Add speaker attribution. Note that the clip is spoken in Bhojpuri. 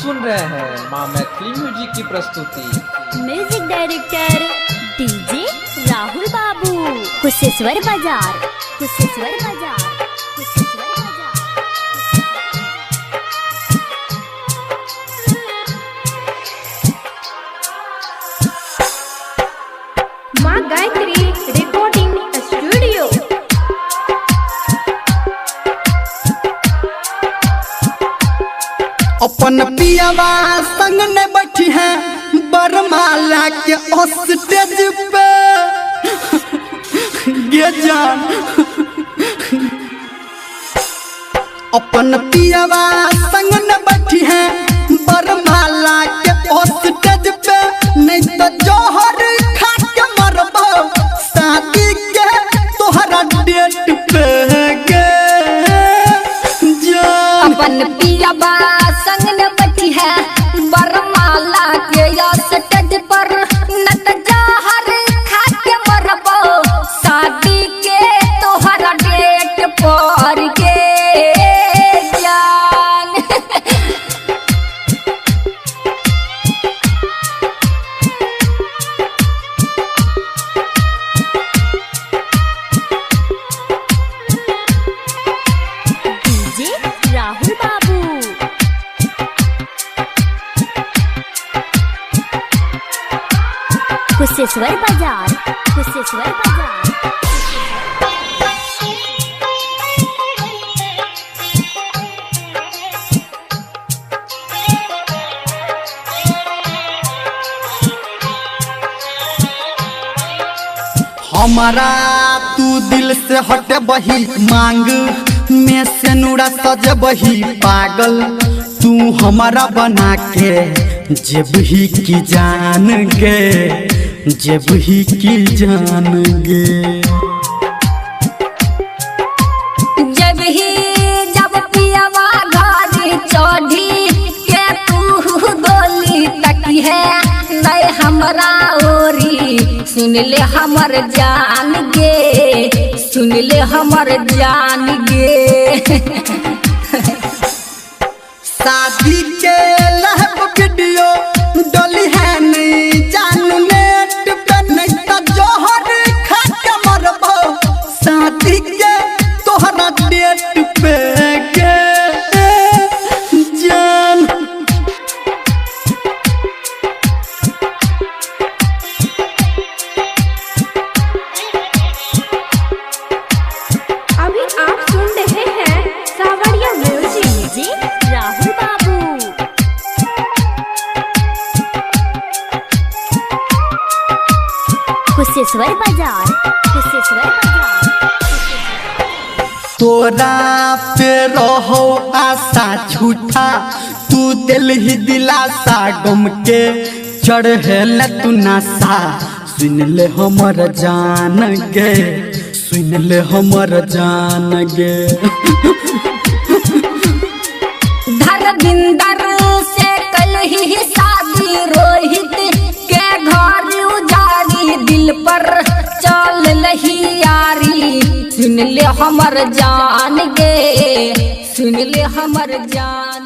Speaker 1: सुन रहे हैं माँ मैथिली म्यूजिक की प्रस्तुति।
Speaker 2: म्यूजिक डायरेक्टर डीजे राहुल बाबू, कुशेश्वर बाजार, कुशेश्वर बाजार, कुशेश्वर बाजार।
Speaker 3: माँ गायत्री रिकॉर्डिंग स्टूडियो।
Speaker 4: अपन पियावा संग ने बैठी है बरमाला के स्टेज पे गे जान। अपन पियावा संग ने बैठी है बरमाला के स्टेज पे, नहीं तो जोहर खा के मरबो शादी के तोहरा डेट पे गे जान।
Speaker 5: अपन पियावा संग न बैठी है बरमाला के स्टेज पर, न त जहर खा के मरबो शादी के तोहरा डेट पर के जान।
Speaker 2: डीजे राहुल बाबू, कुशेश्वर बाजार, कुशेश्वर बाजार।
Speaker 4: हमारा तू दिल से हटे बही, मांग में से नूरा सज बही पागल, तू हमारा बना के जब ही की जान गे, जब ही की जान गे।
Speaker 5: जब पियावा घर चढ़ी के तू गोली तकी है, नहीं हमरा ओरी सुन ले हमर जान गे, सुन ले हमर जान गे।
Speaker 4: शादी के लहब वीडियो डोली है नहीं जानू नेट पे, नहीं तो जोहर खा के मरबो शादी के तोहरा डेट पे गे जान।
Speaker 3: अभी आप सुन रहे हैं सावरिया म्यूजिक।
Speaker 2: डीजे राहुल बाबू, कुशेश्वर बाजार, कुशेश्वर बाजार।
Speaker 4: तोरा पे रहो आशा झूठा, तू दिल ही दिलासा गम के चढ़ेल तू नासा, सुन ले हमर जान गे, सुन ले हमर जान गे।
Speaker 5: धर्मिंदर से कल ही शादी, रोहित के घर उजाड़ी, दिल पर चल लही यारी, सुन ले हमर जान गे, सुन ले हमर जान।